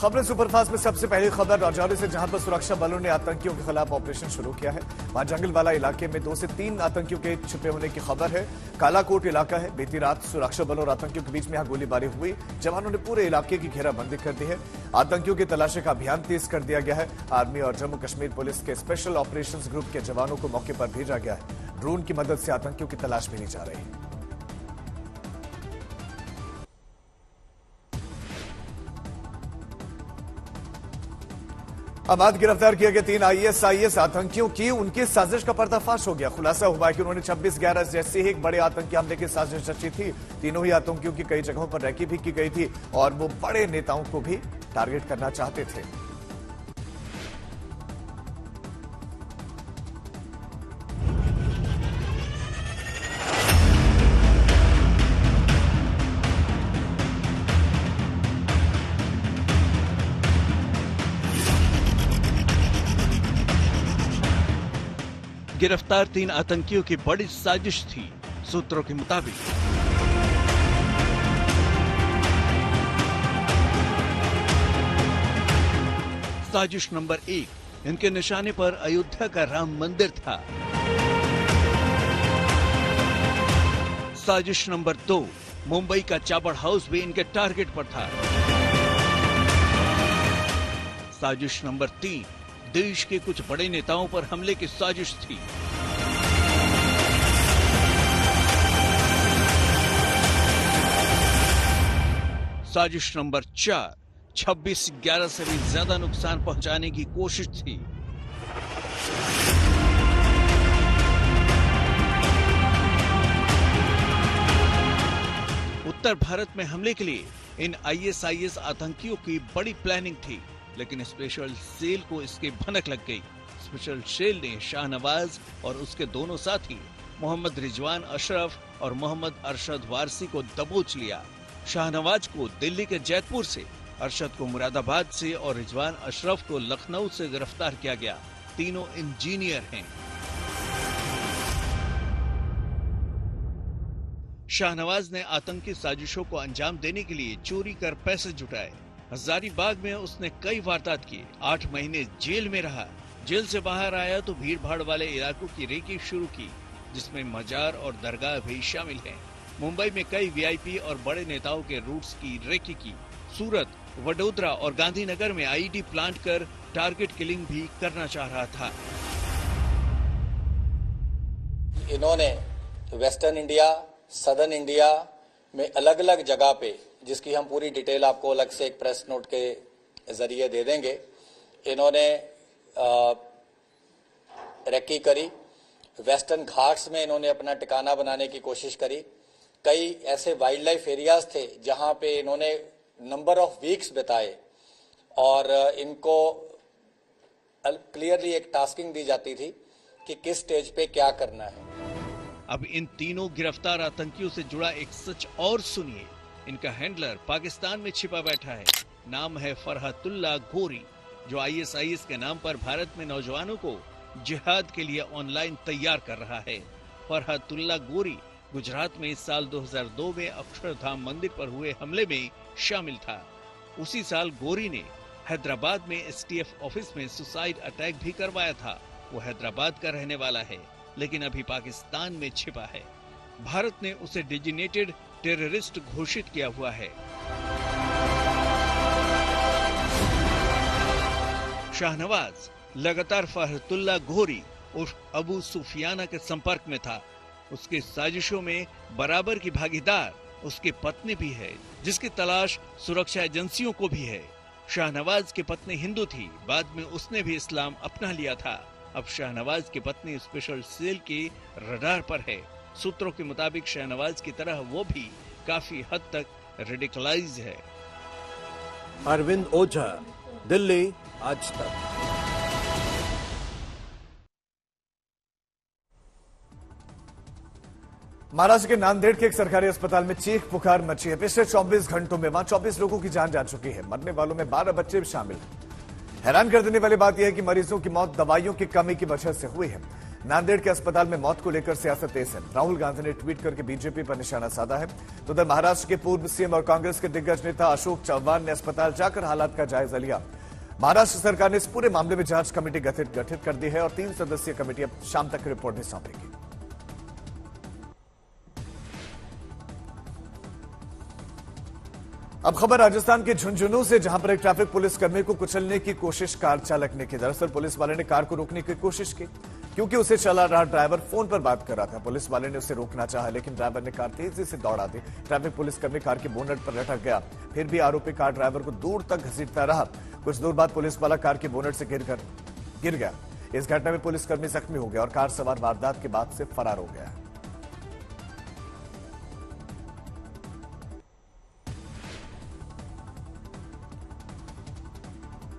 खबरें सुपरफास्ट में सबसे पहली खबर राजौरी से, जहां पर सुरक्षा बलों ने आतंकियों के खिलाफ ऑपरेशन शुरू किया है। वहां जंगलवाला इलाके में 2 से 3 आतंकियों के छिपे होने की खबर है। कालाकोट इलाका है। बीती रात सुरक्षा बलों और आतंकियों के बीच में यहां गोलीबारी हुई। जवानों ने पूरे इलाके की घेराबंदी कर दी है। आतंकियों की तलाशी का अभियान तेज कर दिया गया है। आर्मी और जम्मू कश्मीर पुलिस के स्पेशल ऑपरेशंस ग्रुप के जवानों को मौके पर भेजा गया है। ड्रोन की मदद से आतंकियों की तलाश भी ली जा रही है। अब आज गिरफ्तार किए गए 3 आईएसआईएस आतंकियों की उनकी साजिश का पर्दाफाश हो गया। खुलासा हुआ है कि उन्होंने 26/11 जैसे ही एक बड़े आतंकी हमले की साजिश रची थी। तीनों ही आतंकियों की कई जगहों पर रैकी भी की गई थी और वो बड़े नेताओं को भी टारगेट करना चाहते थे। गिरफ्तार 3 आतंकियों की बड़ी साजिश थी। सूत्रों के मुताबिक साजिश नंबर 1, इनके निशाने पर अयोध्या का राम मंदिर था। साजिश नंबर 2, मुंबई का चाबड़ हाउस भी इनके टारगेट पर था। साजिश नंबर 3, देश के कुछ बड़े नेताओं पर हमले की साजिश थी। साजिश नंबर 4, 26/11 से भी ज्यादा नुकसान पहुंचाने की कोशिश थी। उत्तर भारत में हमले के लिए इन आईएसआईएस आतंकियों की बड़ी प्लानिंग थी, लेकिन स्पेशल सेल को इसकी भनक लग गई। स्पेशल सेल ने शाहनवाज और उसके दोनों साथी मोहम्मद रिजवान अशरफ और मोहम्मद अरशद वारसी को दबोच लिया। शाहनवाज को दिल्ली के जैतपुर से, अरशद को मुरादाबाद से और रिजवान अशरफ को लखनऊ से गिरफ्तार किया गया। तीनों इंजीनियर हैं। शाहनवाज ने आतंकी साजिशों को अंजाम देने के लिए चोरी कर पैसे जुटाए। हजारीबाग में उसने कई वारदात किए। 8 महीने जेल में रहा। जेल से बाहर आया तो भीड़ भाड़ वाले इलाकों की रेकी शुरू की, जिसमें मजार और दरगाह भी शामिल हैं। मुंबई में कई वीआईपी और बड़े नेताओं के रूट्स की रेकी की। सूरत, वडोदरा और गांधीनगर में आईडी प्लांट कर टारगेट किलिंग भी करना चाह रहा था। इन्होंने वेस्टर्न इंडिया, सदर्न इंडिया में अलग अलग जगह पे, जिसकी हम पूरी डिटेल आपको अलग से एक प्रेस नोट के जरिए दे देंगे, इन्होंने रेकी करी। वेस्टर्न घाट्स में इन्होंने अपना ठिकाना बनाने की कोशिश करी। कई ऐसे वाइल्ड लाइफ एरियाज थे जहां पे इन्होंने नंबर ऑफ वीक्स बिताए और इनको क्लियरली एक टास्किंग दी जाती थी कि किस स्टेज पे क्या करना है। अब इन तीनों गिरफ्तार आतंकियों से जुड़ा एक सच और सुनिए। इनका हैंडलर पाकिस्तान में छिपा बैठा है। नाम है फरहतुल्लाह गोरी, जो आईएसआईएस के नाम पर भारत में नौजवानों को जिहाद के लिए ऑनलाइन तैयार कर रहा है। फरहतुल्लाह गोरी गुजरात में इस साल 2002 में अक्षरधाम मंदिर पर हुए हमले में शामिल था। उसी साल गोरी ने हैदराबाद में एसटीएफ ऑफिस में सुसाइड अटैक भी करवाया था। वो हैदराबाद का रहने वाला है, लेकिन अभी पाकिस्तान में छिपा है। भारत ने उसे डेजिग्नेटेड टेररिस्ट घोषित किया हुआ है। शाहनवाज लगातार फरहतुल्लाह गोरी उर्फ अबू सुफियाना के संपर्क में था। उसकी साजिशों में बराबर की भागीदार उसकी पत्नी भी है, जिसकी तलाश सुरक्षा एजेंसियों को भी है। शाहनवाज की पत्नी हिंदू थी, बाद में उसने भी इस्लाम अपना लिया था। अब शाहनवाज की पत्नी स्पेशल सेल के रडार पर है। सूत्रों के मुताबिक शाहनवाज की तरह वो भी काफी हद तक रेडिकलाइज है। अरविंद ओझा, दिल्ली, आज तक। महाराष्ट्र के नांदेड़ के एक सरकारी अस्पताल में चीख पुकार मची है। पिछले 24 घंटों में वहां 24 लोगों की जान जा चुकी है। मरने वालों में 12 बच्चे भी शामिल हैं। हैरान कर देने वाली बात यह है कि मरीजों की मौत दवाइयों की कमी की वजह से हुई है। नांदेड़ के अस्पताल में मौत को लेकर सियासत तेज है। राहुल गांधी ने ट्वीट करके बीजेपी पर निशाना साधा है। तो उधर महाराष्ट्र के पूर्व सीएम और कांग्रेस के दिग्गज नेता अशोक चव्हाण ने अस्पताल जाकर हालात का जायजा लिया। महाराष्ट्र सरकार ने इस पूरे मामले में जांच कमेटी गठित कर दी है और 3 सदस्यीय कमेटी अब शाम तक रिपोर्ट भी सौंपेगी। अब खबर राजस्थान के झुंझुनू से, जहां पर एक ट्रैफिक पुलिसकर्मी को कुचलने की कोशिश कार चालक ने की। दरअसल पुलिस वाले ने कार को रोकने की कोशिश की क्योंकि उसे चला रहा ड्राइवर फोन पर बात कर रहा था। पुलिस वाले ने उसे रोकना चाहा, लेकिन ड्राइवर ने कार तेजी से दौड़ा दी। ट्रैफिक पुलिसकर्मी कार के बोनट पर लटक गया। फिर भी आरोपी कार ड्राइवर को दूर तक घसीटता रहा। कुछ दूर बाद पुलिस वाला कार के बोनट से गिर गया। इस घटना में पुलिसकर्मी जख्मी हो गया और कार सवार वारदात के बाद से फरार हो गया।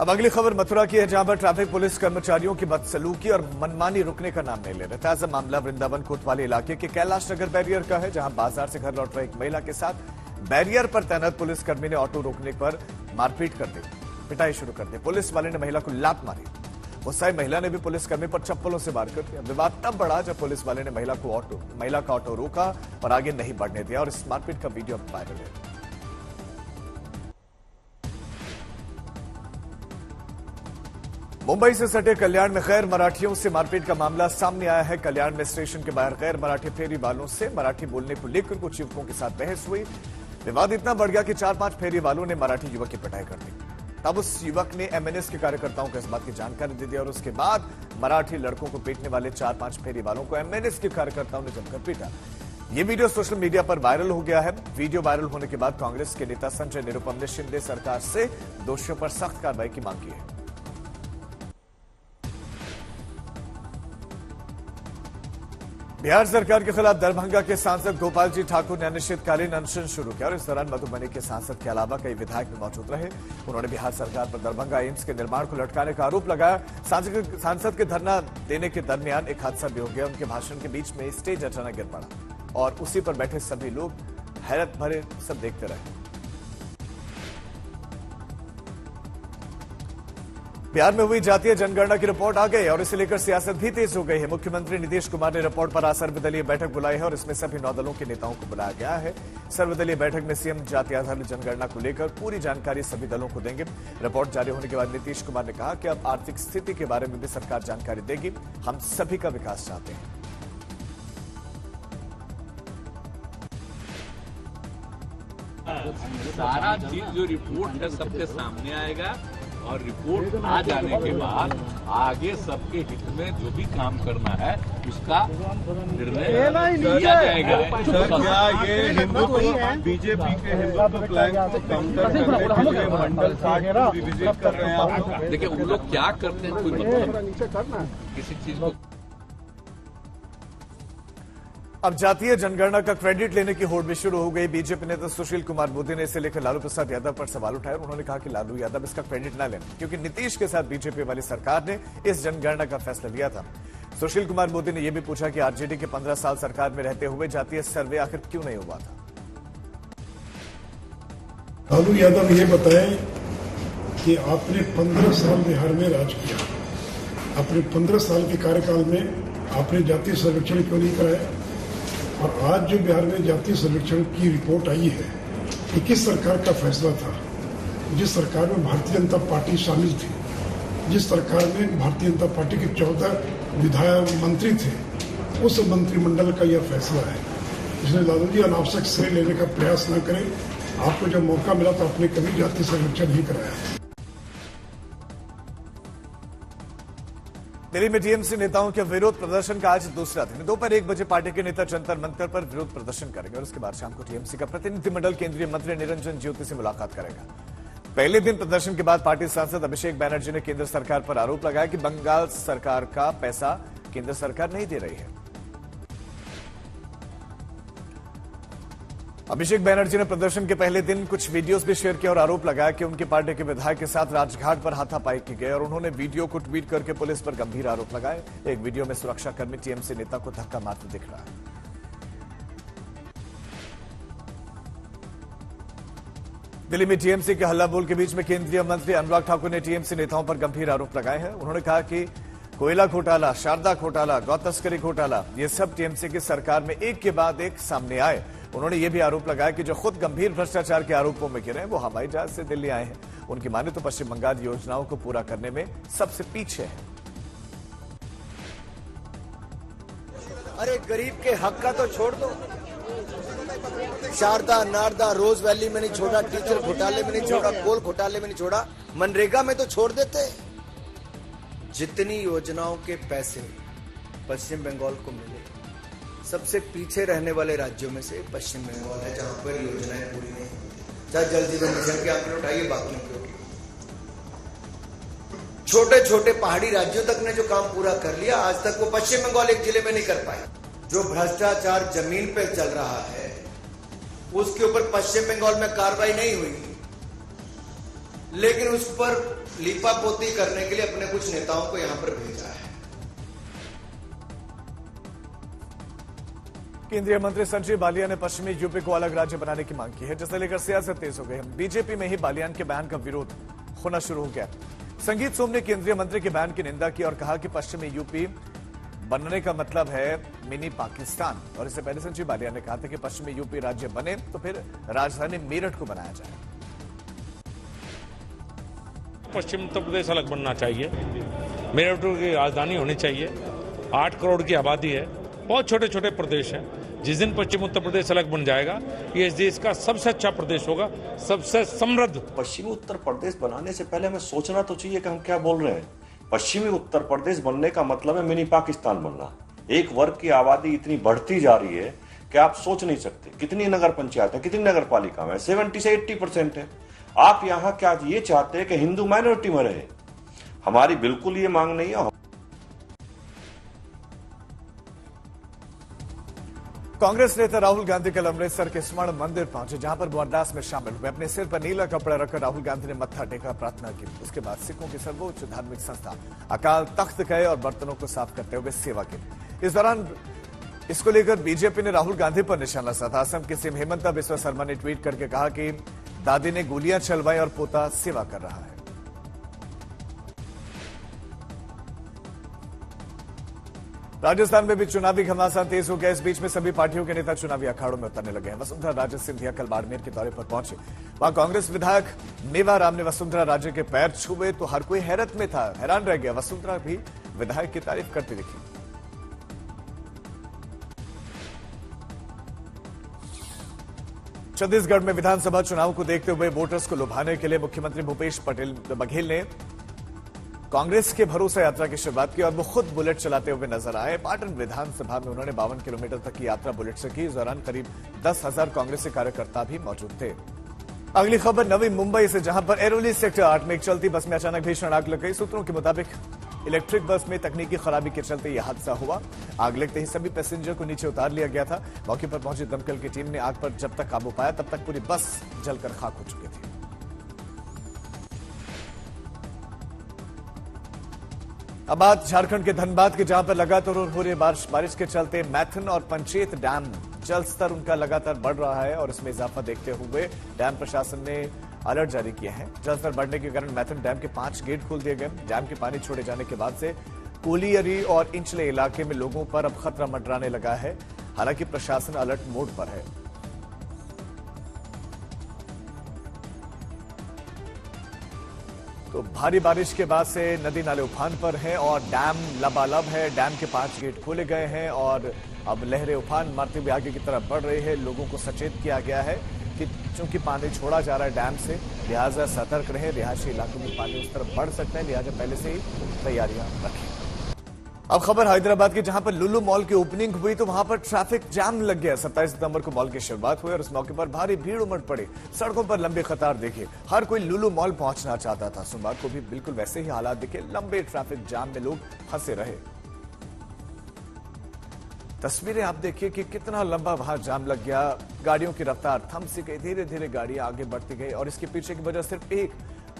अब अगली खबर मथुरा की है, जहां पर ट्रैफिक पुलिस कर्मचारियों की बदसलूकी और मनमानी रुकने का नाम नहीं ले रहे। ताजा मामला वृंदावन कोतवाली इलाके के कैलाश नगर बैरियर का है, जहां बाजार से घर लौट रही एक महिला के साथ बैरियर पर तैनात पुलिसकर्मी ने ऑटो रोकने पर मारपीट कर दी, पिटाई शुरू कर दी। पुलिस वाले ने महिला को लात मारी। गुस्साई महिला ने भी पुलिसकर्मी पर चप्पलों से वार कर दिया। विवाद तब बढ़ा जब पुलिस वाले ने महिला का ऑटो रोका और आगे नहीं बढ़ने दिया और इस मारपीट का वीडियो वायरल है। मुंबई से सटे कल्याण में गैर मराठियों से मारपीट का मामला सामने आया है। कल्याण में स्टेशन के बाहर गैर मराठी फेरी वालों से मराठी बोलने को लेकर कुछ युवकों के साथ बहस हुई। विवाद इतना बढ़ गया कि 4-5 फेरी वालों ने मराठी युवक की पिटाई कर दी। तब उस युवक ने एमएनएस के कार्यकर्ताओं को इस बात की जानकारी दे दी और उसके बाद मराठी लड़कों को पीटने वाले 4-5 फेरी वालों को एमएनएस के कार्यकर्ताओं ने जमकर पीटा। ये वीडियो सोशल मीडिया पर वायरल हो गया है। वीडियो वायरल होने के बाद कांग्रेस के नेता संजय निरुपम ने शिंदे सरकार से दोषियों पर सख्त कार्रवाई की मांग की है। बिहार सरकार के खिलाफ दरभंगा के सांसद गोपाल जी ठाकुर ने अनिश्चितकालीन अनशन शुरू किया और इस दौरान मधुबनी के सांसद के अलावा कई विधायक भी मौजूद रहे। उन्होंने बिहार सरकार पर दरभंगा एम्स के निर्माण को लटकाने का आरोप लगाया। सांसद के धरना देने के दरमियान एक हादसा भी हो गया। उनके भाषण के बीच में स्टेज अचानक गिर पड़ा और उसी पर बैठे सभी लोग हैरत भरे सब देखते रहे। बिहार में हुई जातीय जनगणना की रिपोर्ट आ गई और इसे लेकर सियासत भी तेज हो गई है। मुख्यमंत्री नीतीश कुमार ने रिपोर्ट पर आज सर्वदलीय बैठक बुलाई है और इसमें सभी 9 दलों के नेताओं को बुलाया गया है। सर्वदलीय बैठक में सीएम जाति आधारित जनगणना को लेकर पूरी जानकारी सभी दलों को देंगे। रिपोर्ट जारी होने के बाद नीतीश कुमार ने कहा कि अब आर्थिक स्थिति के बारे में भी सरकार जानकारी देगी। हम सभी का विकास चाहते हैं। सारा चीज जो रिपोर्ट है सबके सामने आएगा और रिपोर्ट आ जाने के बाद आगे सबके हित में जो भी काम करना है उसका निर्णय लिया जाएगा। सर, क्या ये हिंदुत्व बीजेपी के हिंदुत्व प्लान को काउंटर करने के लिए मंडल 60 को रिविजिट कर रहे हैं आप? देखिए उन लोग क्या करते हैं, कोई मतलब किसी चीज को। अब जातीय जनगणना का क्रेडिट लेने की होड़ भी शुरू हो गई। बीजेपी नेता सुशील कुमार मोदी ने इसे लेकर लालू प्रसाद यादव पर सवाल उठाए। उन्होंने कहा कि लालू यादव इसका क्रेडिट न लें क्योंकि नीतीश के साथ बीजेपी वाली सरकार ने इस जनगणना का फैसला लिया था। सुशील कुमार मोदी ने यह भी पूछा कि आरजेडी के 15 साल सरकार में रहते हुए जातीय सर्वे आखिर क्यों नहीं हुआ था। लालू यादव ये बताएं कि आपने 15 साल बिहार में राज किया, अपने 15 साल के कार्यकाल में आपने जातीय सर्वेक्षण क्यों नहीं कराया? और आज जो बिहार में जातीय सर्वेक्षण की रिपोर्ट आई है कि किस सरकार का फैसला था, जिस सरकार में भारतीय जनता पार्टी शामिल थी, जिस सरकार में भारतीय जनता पार्टी के 14 विधायक मंत्री थे, उस मंत्रिमंडल का यह फैसला है। इसलिए लालू जी अनावश्यक श्रेय लेने का प्रयास न करें। आपको जब मौका मिला तो आपने कभी जातीय सर्वेक्षण नहीं कराया। दिल्ली में टीएमसी नेताओं के विरोध प्रदर्शन का आज दूसरा दिन। दोपहर 1 बजे पार्टी के नेता जंतर मंतर पर विरोध प्रदर्शन करेंगे और उसके बाद शाम को टीएमसी का प्रतिनिधिमंडल केंद्रीय मंत्री निरंजन ज्योति से मुलाकात करेगा। पहले दिन प्रदर्शन के बाद पार्टी सांसद अभिषेक बैनर्जी ने केंद्र सरकार पर आरोप लगाया कि बंगाल सरकार का पैसा केंद्र सरकार नहीं दे रही है। अभिषेक बैनर्जी ने प्रदर्शन के पहले दिन कुछ वीडियोस भी शेयर किया और आरोप लगाया कि उनकी पार्टी के विधायक के साथ राजघाट पर हाथापाई की गई और उन्होंने वीडियो को ट्वीट करके पुलिस पर गंभीर आरोप लगाए। एक वीडियो में सुरक्षाकर्मी टीएमसी नेता को धक्का मारते दिख रहा है। दिल्ली में टीएमसी के हल्ला बोल के बीच में केंद्रीय मंत्री अनुराग ठाकुर ने टीएमसी नेताओं पर गंभीर आरोप लगाए हैं। उन्होंने कहा कि कोयला घोटाला, शारदा घोटाला, गौ तस्करी घोटाला, ये सब टीएमसी की सरकार में एक के बाद एक सामने आए। उन्होंने ये भी आरोप लगाया कि जो खुद गंभीर भ्रष्टाचार के आरोपों में घिरे हैं वो हवाई जहाज से दिल्ली आए हैं। उनकी माने तो पश्चिम बंगाल योजनाओं को पूरा करने में सबसे पीछे है। अरे गरीब के हक का तो छोड़ दो। शारदा, नारदा, रोज वैली में नहीं छोड़ा, टीचर घोटाले में नहीं छोड़ा, कोल घोटाले में नहीं छोड़ा, मनरेगा में तो छोड़ देते। जितनी योजनाओं के पैसे पश्चिम बंगाल को मिले, सबसे पीछे रहने वाले राज्यों में से पश्चिम बंगाल है, जहां पर योजनाएं पूरी नहीं। चाहे जल जीवन मिशन के आंकड़े उठाइए, बाकी के छोटे छोटे पहाड़ी राज्यों तक ने जो काम पूरा कर लिया, आज तक वो पश्चिम बंगाल एक जिले में नहीं कर पाए। जो भ्रष्टाचार जमीन पे चल रहा है उसके ऊपर पश्चिम बंगाल में कार्रवाई नहीं हुई, लेकिन उस पर लीपापोती करने के लिए अपने कुछ नेताओं को यहां पर भेजा है। केंद्रीय मंत्री संजीव बालियान ने पश्चिमी यूपी को अलग राज्य बनाने की मांग की है, जिसे लेकर सियासत तेज हो गई है। बीजेपी में ही बालियान के बयान का विरोध होना शुरू हो गया। संगीत सोम ने केंद्रीय मंत्री के बयान की निंदा की और कहा कि पश्चिमी यूपी बनने का मतलब है मिनी पाकिस्तान। और इससे पहले संजीव बालियान ने कहा था कि पश्चिमी यूपी राज्य बने तो फिर राजधानी मेरठ को बनाया जाए। पश्चिम उत्तर प्रदेश अलग बनना चाहिए, मेरठ की राजधानी होनी चाहिए। 8 करोड़ की आबादी है, बहुत छोटे छोटे प्रदेश हैं। जिस दिन पश्चिम उत्तर प्रदेश अलग बन जाएगा, ये इस देश का सबसे अच्छा प्रदेश होगा, सबसे समृद्ध। पश्चिमी उत्तर प्रदेश बनाने से पहले हमें सोचना तो चाहिए कि हम क्या बोल रहे हैं। पश्चिमी उत्तर प्रदेश बनने का मतलब है मिनी पाकिस्तान बनना। एक वर्ग की आबादी इतनी बढ़ती जा रही है कि आप सोच नहीं सकते। कितनी नगर पंचायत है, कितनी नगर पालिका में 70 से 80% है। आप यहां क्या ये चाहते हैं कि हिंदू माइनॉरिटी में रहे? हमारी बिल्कुल ये मांग नहीं है। कांग्रेस नेता राहुल गांधी कल अमृतसर के स्वर्ण मंदिर पहुंचे, जहां पर वो अरदास में शामिल हुए। अपने सिर पर नीला कपड़ा रखकर राहुल गांधी ने मत्था टेका, प्रार्थना की। उसके बाद सिखों की सर्वोच्च धार्मिक संस्था अकाल तख्त गए और बर्तनों को साफ करते हुए सेवा की। इस दौरान इसको लेकर बीजेपी ने राहुल गांधी पर निशाना साधा। असम के सीएम हेमंता बिस्वा शर्मा ने ट्वीट करके कहा कि दादी ने गोलियां चलवाई और पोता सेवा कर रहा है। राजस्थान में भी चुनावी घमासान तेज हो गया। इस बीच में सभी पार्टियों के नेता चुनावी अखाड़ों में उतरने लगे हैं। वसुंधरा राजे सिंधिया कल बाड़मेर के दौरे पर पहुंचे। वहां कांग्रेस विधायक मेवाराम ने वसुंधरा राजे के पैर छुए तो हर कोई हैरत में था, हैरान रह गया। वसुंधरा भी विधायक की तारीफ करती दिखी। छत्तीसगढ़ में विधानसभा चुनाव को देखते हुए वोटर्स को लुभाने के लिए मुख्यमंत्री भूपेश बघेल ने कांग्रेस के भरोसा यात्रा की शुरुआत की और वो खुद बुलेट चलाते हुए नजर आए। पाटन विधानसभा में उन्होंने 52 किलोमीटर तक की यात्रा बुलेट से की। इस दौरान करीब 10,000 कांग्रेसी कार्यकर्ता भी मौजूद थे। अगली खबर नवी मुंबई से, जहां पर एरोली सेक्टर 8 में एक चलती बस में अचानक भीषण आग लग गई। सूत्रों के मुताबिक इलेक्ट्रिक बस में तकनीकी खराबी के चलते यह हादसा हुआ। आग लगते ही सभी पैसेंजर को नीचे उतार लिया गया था। मौके पर पहुंची दमकल की टीम ने आग पर जब तक काबू पाया तब तक पूरी बस जलकर खाक हो चुकी थी। अब बात झारखंड के धनबाद की, जहां पर लगातार हो रही बारिश के चलते मैथन और पंचेत डैम जल स्तर उनका लगातार बढ़ रहा है और इसमें इजाफा देखते हुए डैम प्रशासन ने अलर्ट जारी किए हैं। जल स्तर बढ़ने के कारण मैथन डैम के 5 गेट खोल दिए गए। डैम के पानी छोड़े जाने के बाद से कोलियरी और इंचले इलाके में लोगों पर अब खतरा मंडराने लगा है। हालांकि प्रशासन अलर्ट मोड पर है। तो भारी बारिश के बाद से नदी नाले उफान पर हैं और डैम लबालब है। डैम के 5 गेट खोले गए हैं और अब लहरें उफान मारते हुए आगे की तरफ बढ़ रही है। लोगों को सचेत किया गया है कि चूंकि पानी छोड़ा जा रहा है डैम से, लिहाजा सतर्क रहें। रिहायशी इलाकों में पानी उस तरफ बढ़ सकता है, लिहाजा पहले से ही तैयारियां रखें। अब खबर हैदराबाद की, जहां पर लुलु मॉल की ओपनिंग हुई तो वहां पर ट्रैफिक जाम लग गया। 27 सितंबर को मॉल की शुरुआत हुई और उस मौके पर भारी भीड़ उमड़ पड़ी। सड़कों पर लंबे कतार देखे, हर कोई लुलु मॉल पहुंचना चाहता था। सोमवार को भी बिल्कुल वैसे ही हालात दिखे, लंबे ट्रैफिक जाम में लोग फंसे रहे। तस्वीरें आप देखिए कि कितना लंबा वहां जाम लग गया। गाड़ियों की रफ्तार थम सी गई, धीरे धीरे गाड़ियां आगे बढ़ती गई और इसके पीछे की वजह सिर्फ एक,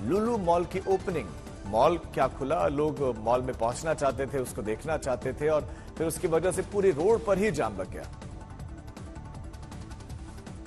लुलु मॉल की ओपनिंग। मॉल क्या खुला, लोग मॉल में पहुंचना चाहते थे, उसको देखना चाहते थे और फिर उसकी वजह से पूरी रोड पर ही जाम लग गया।